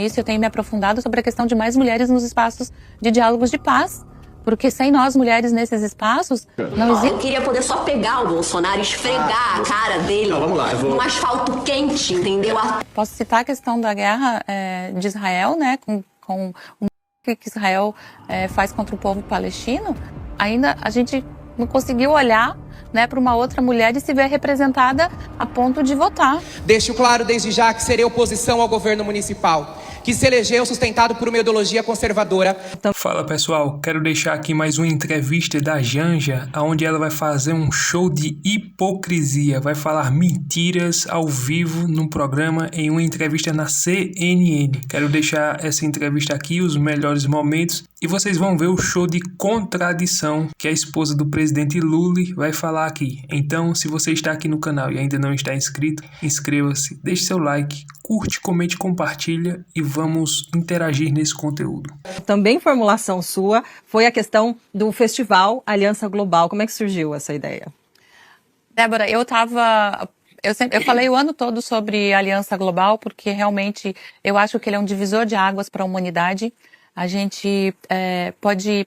Isso eu tenho me aprofundado sobre a questão de mais mulheres nos espaços de diálogos de paz, porque sem nós mulheres nesses espaços não existe. Eu queria poder só pegar o Bolsonaro e esfregar a cara dele num asfalto quente, entendeu? Posso citar a questão da guerra de Israel, né, com o que Israel faz contra o povo palestino. Ainda a gente não conseguiu olhar, né, para uma outra mulher e se ver representada a ponto de votar. Deixo claro desde já que serei oposição ao governo municipal, que se elegeu sustentado por uma ideologia conservadora. Fala pessoal, quero deixar aqui mais uma entrevista da Janja, onde ela vai fazer um show de hipocrisia, vai falar mentiras ao vivo no programa em uma entrevista na CNN. Quero deixar essa entrevista aqui, os melhores momentos, e vocês vão ver o show de contradição que a esposa do presidente Lula vai falar aqui. Então, se você está aqui no canal e ainda não está inscrito, inscreva-se, deixe seu like, curte, comente, compartilha e vamos interagir nesse conteúdo. Também formulação sua foi a questão do festival Aliança Global. Como é que surgiu essa ideia? Débora, eu falei o ano todo sobre Aliança Global porque realmente eu acho que ele é um divisor de águas para a humanidade. A gente pode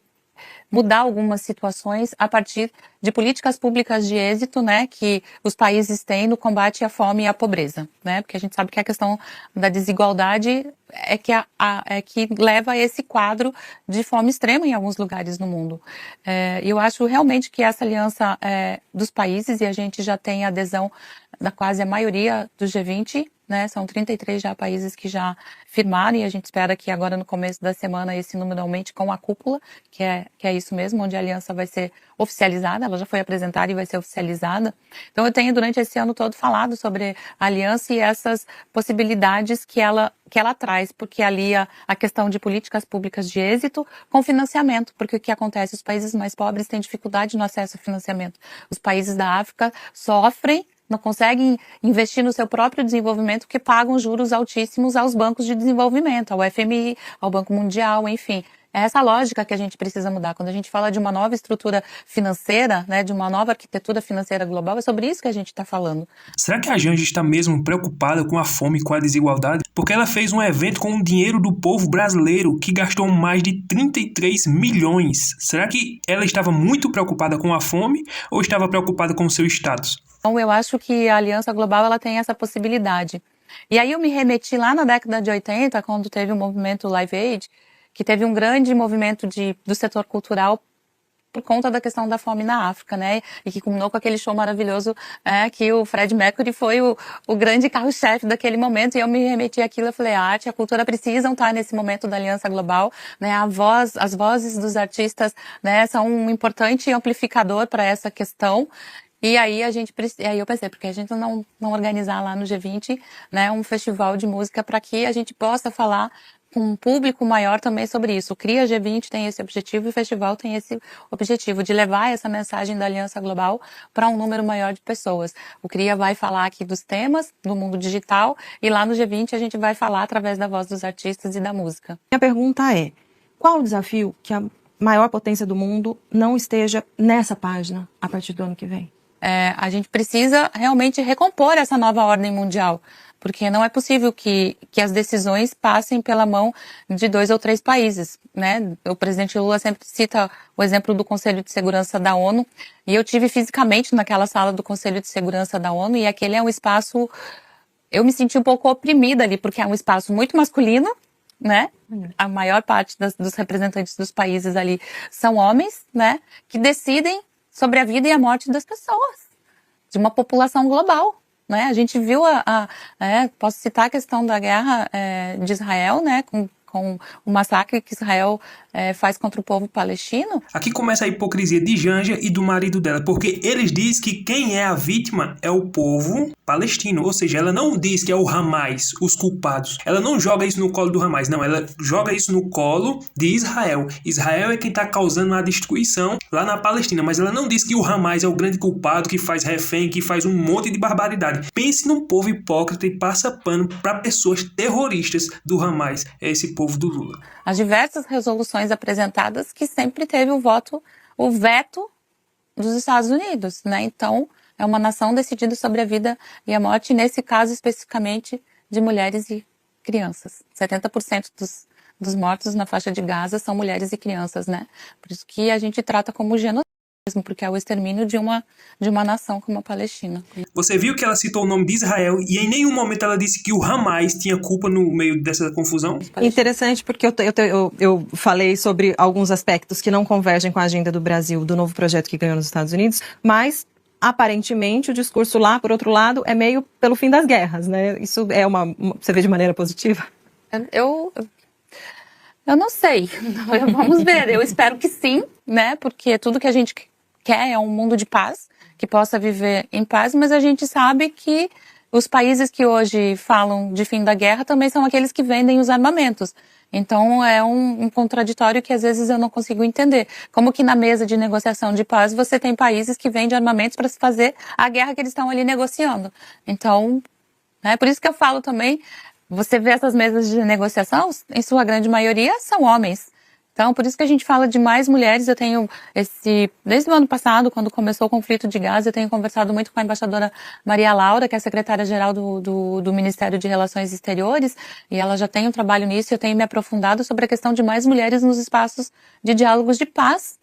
mudar algumas situações a partir de políticas públicas de êxito, né, que os países têm no combate à fome e à pobreza, né, porque a gente sabe que a questão da desigualdade é que leva a esse quadro de fome extrema em alguns lugares no mundo. Eu acho realmente que essa aliança dos países, e a gente já tem adesão da quase a maioria do G20, né, são 33 já países que já firmaram e a gente espera que agora no começo da semana esse número aumente com a cúpula, que é isso mesmo, onde a aliança vai ser oficializada, ela já foi apresentada e vai ser oficializada. Então eu tenho durante esse ano todo falado sobre a aliança e essas possibilidades que ela traz, porque alia a questão de políticas públicas de êxito com financiamento, porque o que acontece, os países mais pobres têm dificuldade no acesso ao financiamento. Os países da África sofrem, não conseguem investir no seu próprio desenvolvimento porque pagam juros altíssimos aos bancos de desenvolvimento, ao FMI, ao Banco Mundial, enfim. É essa lógica que a gente precisa mudar. Quando a gente fala de uma nova estrutura financeira, né, de uma nova arquitetura financeira global, é sobre isso que a gente está falando. Será que a Janja está mesmo preocupada com a fome e com a desigualdade? Porque ela fez um evento com o dinheiro do povo brasileiro que gastou mais de 33 milhões. Será que ela estava muito preocupada com a fome ou estava preocupada com o seu status? Então, eu acho que a Aliança Global ela tem essa possibilidade. E aí eu me remeti lá na década de 80, quando teve o movimento Live Aid, que teve um grande movimento do setor cultural por conta da questão da fome na África, né? E que culminou com aquele show maravilhoso que o Fred Mercury foi o grande carro-chefe daquele momento. E eu me remeti àquilo e falei, a arte e a cultura precisam estar nesse momento da Aliança Global, né? As vozes dos artistas, né, são um importante amplificador para essa questão. E aí eu pensei, porque a gente não organizar lá no G20, né, um festival de música para que a gente possa falar com um público maior também sobre isso. O CRIA G20 tem esse objetivo e o festival tem esse objetivo de levar essa mensagem da Aliança Global para um número maior de pessoas. O CRIA vai falar aqui dos temas do mundo digital e lá no G20 a gente vai falar através da voz dos artistas e da música. Minha pergunta é, qual o desafio que a maior potência do mundo não esteja nessa página a partir do ano que vem? A gente precisa realmente recompor essa nova ordem mundial, porque não é possível que as decisões passem pela mão de 2 ou 3 países, né? O presidente Lula sempre cita o exemplo do Conselho de Segurança da ONU, e eu tive fisicamente naquela sala do Conselho de Segurança da ONU, e aquele é um espaço, eu me senti um pouco oprimida ali, porque é um espaço muito masculino, né? A maior parte dos representantes dos países ali são homens, né? Que decidem sobre a vida e a morte das pessoas, de uma população global, né? A gente viu posso citar a questão da guerra de Israel, né? Com o massacre que Israel faz contra o povo palestino. Aqui começa a hipocrisia de Janja e do marido dela, porque eles dizem que quem é a vítima é o povo palestino, ou seja, ela não diz que é o Hamas, os culpados. Ela não joga isso no colo do Hamas, não, ela joga isso no colo de Israel. Israel é quem está causando a destruição lá na Palestina, mas ela não diz que o Hamas é o grande culpado, que faz refém, que faz um monte de barbaridade. Pense num povo hipócrita e passa pano para pessoas terroristas do Hamas, é esse povo do Lula. As diversas resoluções apresentadas que sempre teve o veto dos Estados Unidos, né? Então, é uma nação decidida sobre a vida e a morte, nesse caso especificamente de mulheres crianças. 70% dos mortos na faixa de Gaza são mulheres e crianças, né? Por isso que a gente trata como genocídio, porque é o extermínio de uma nação como a Palestina. Você viu que ela citou o nome de Israel e em nenhum momento ela disse que o Hamas tinha culpa no meio dessa confusão? Interessante, porque eu falei sobre alguns aspectos que não convergem com a agenda do Brasil, do novo projeto que ganhou nos Estados Unidos, mas aparentemente o discurso lá, por outro lado, é meio pelo fim das guerras, né? Isso é você vê de maneira positiva? Eu não sei. Vamos ver. Eu espero que sim, né? Porque tudo que a gente quer é um mundo de paz, que possa viver em paz, mas a gente sabe que os países que hoje falam de fim da guerra também são aqueles que vendem os armamentos. Então é um contraditório que às vezes eu não consigo entender. Como que na mesa de negociação de paz você tem países que vendem armamentos para se fazer a guerra que eles estão ali negociando. Então, né, por isso que eu falo também, você vê essas mesas de negociação, em sua grande maioria são homens. Então, por isso que a gente fala de mais mulheres. Eu tenho desde o ano passado, quando começou o conflito de Gaza, eu tenho conversado muito com a embaixadora Maria Laura, que é a secretária-geral do Ministério de Relações Exteriores, e ela já tem um trabalho nisso, e eu tenho me aprofundado sobre a questão de mais mulheres nos espaços de diálogos de paz.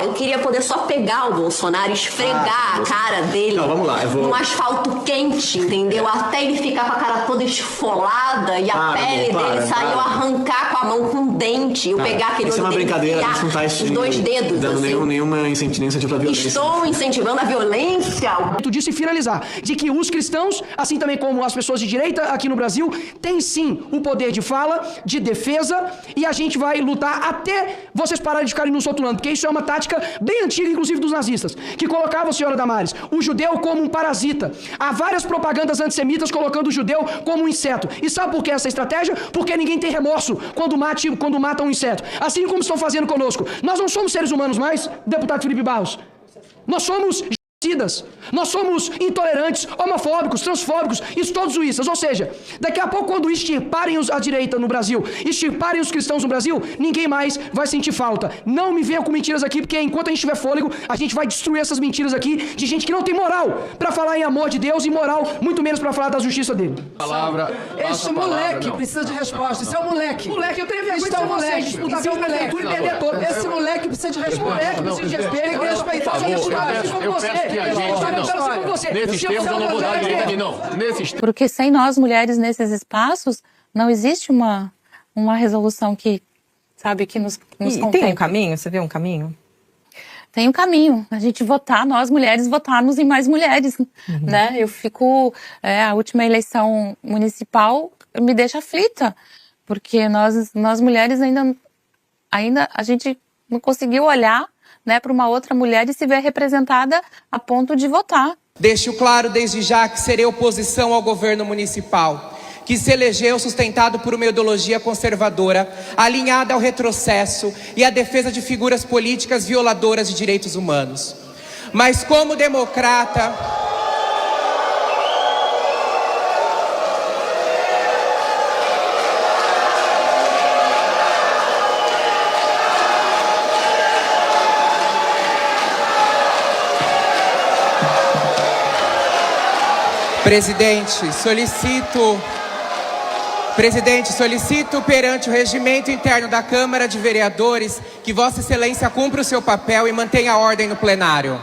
Eu queria poder só pegar o Bolsonaro e esfregar a cara dele num asfalto quente, entendeu? Até ele ficar com a cara toda esfolada e a pele dele sair, eu arrancar com a mão com um dente, eu pegar aquele Isso é uma brincadeira, a gente não tá os dois dedos, dando assim. nenhuma iniciativa pra violência. Estou incentivando a violência. Disso e finalizar, de que os cristãos, assim também como as pessoas de direita aqui no Brasil, têm sim o poder de fala, de defesa, e a gente vai lutar até vocês pararem de ficarem nos rotulando, porque isso é uma tática bem antiga, inclusive dos nazistas, que colocavam, senhora Damares, o judeu como um parasita. Há várias propagandas antissemitas colocando o judeu como um inseto. E sabe por que essa estratégia? Porque ninguém tem remorso quando mata um inseto. Assim como estão fazendo conosco. Nós não somos seres humanos mais, deputado Felipe Barros. Nós somos genocidas. Nós somos intolerantes, homofóbicos, transfóbicos e todos suíças. Ou seja, daqui a pouco, quando extirparem a direita no Brasil, extirparem os cristãos no Brasil, ninguém mais vai sentir falta. Não me venham com mentiras aqui, porque enquanto a gente tiver fôlego, a gente vai destruir essas mentiras aqui de gente que não tem moral para falar em amor de Deus e moral, muito menos para falar da justiça dele. Esse moleque precisa de resposta. Esse é o moleque. Moleque, eu tenho vergonha Esse é o moleque. Esse é o moleque. Esse moleque precisa de resposta. Precisa de respeito. Tem que respeitar os personagens como você. Nesses termos eu não vou dar direito, não. Porque sem nós, mulheres, nesses espaços, não existe uma resolução que, sabe, que nos contemple. Tem um caminho? Você vê um caminho? Tem um caminho. A gente votar, nós mulheres votarmos em mais mulheres, né? Eu fico... a última eleição municipal me deixa aflita, porque nós mulheres ainda a gente não conseguiu olhar, né, para uma outra mulher e se ver representada a ponto de votar. Deixo claro desde já que serei oposição ao governo municipal, que se elegeu sustentado por uma ideologia conservadora, alinhada ao retrocesso e à defesa de figuras políticas violadoras de direitos humanos. Mas como democrata... Presidente, solicito perante o regimento interno da Câmara de Vereadores que Vossa Excelência cumpra o seu papel e mantenha a ordem no plenário.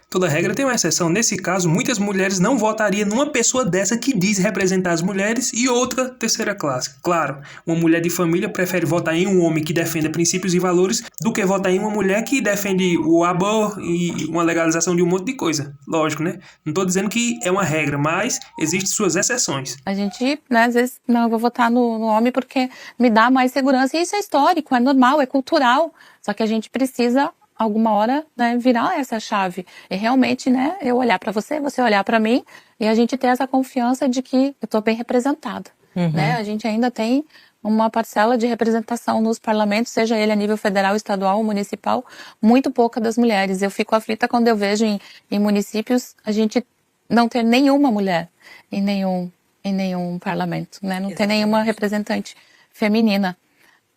Toda regra tem uma exceção. Nesse caso, muitas mulheres não votariam numa pessoa dessa que diz representar as mulheres e outra terceira classe. Claro, uma mulher de família prefere votar em um homem que defenda princípios e valores do que votar em uma mulher que defende o aborto e uma legalização de um monte de coisa. Lógico, né? Não estou dizendo que é uma regra, mas existem suas exceções. A gente, né, às vezes, não, eu vou votar no homem porque me dá mais segurança. E isso é histórico, é normal, é cultural. Só que a gente precisa... alguma hora, né, virar essa chave e realmente, né, eu olhar para você olhar para mim e a gente ter essa confiança de que eu estou bem representada, né? A gente ainda tem uma parcela de representação nos parlamentos, seja ele a nível federal, estadual ou municipal, muito pouca das mulheres. Eu fico aflita quando eu vejo em municípios a gente não ter nenhuma mulher em nenhum parlamento, né? Não ter nenhuma representante feminina.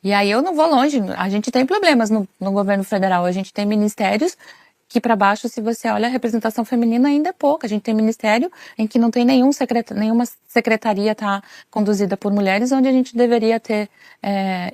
E aí eu não vou longe, a gente tem problemas no governo federal, a gente tem ministérios daqui para baixo, se você olha, a representação feminina ainda é pouca. A gente tem ministério em que não tem nenhuma secretaria tá conduzida por mulheres, onde a gente deveria ter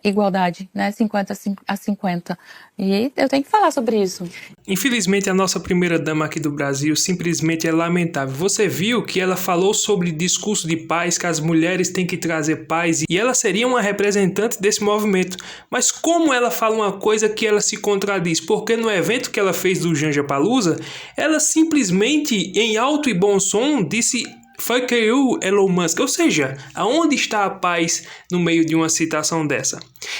igualdade, né, 50-50. E eu tenho que falar sobre isso. Infelizmente, a nossa primeira-dama aqui do Brasil simplesmente é lamentável. Você viu que ela falou sobre discurso de paz, que as mulheres têm que trazer paz, e ela seria uma representante desse movimento. Mas como ela fala uma coisa que ela se contradiz? Porque no evento que ela fez do Janja Palusa, ela simplesmente, em alto e bom som, disse "Fuck you, Elon Musk", ou seja, aonde está a paz no meio de uma citação dessa?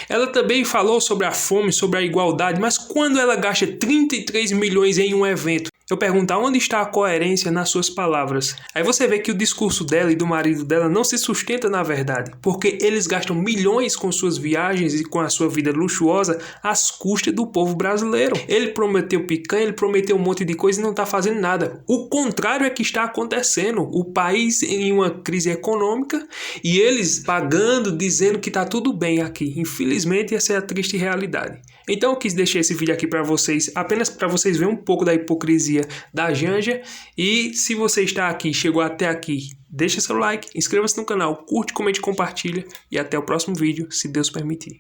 Ela também falou sobre a fome, sobre a igualdade, mas quando ela gasta 33 milhões em um evento, eu pergunto, onde está a coerência nas suas palavras? Aí você vê que o discurso dela e do marido dela não se sustenta na verdade, porque eles gastam milhões com suas viagens e com a sua vida luxuosa às custas do povo brasileiro. Ele prometeu picanha, ele prometeu um monte de coisa e não está fazendo nada. O contrário é que está acontecendo. O país em uma crise econômica e eles pagando, dizendo que está tudo bem aqui. Infelizmente, essa é a triste realidade. Então eu quis deixar esse vídeo aqui para vocês, apenas para vocês verem um pouco da hipocrisia da Janja. E se você está aqui, chegou até aqui, deixa seu like, inscreva-se no canal, curte, comente, compartilha e até o próximo vídeo, se Deus permitir.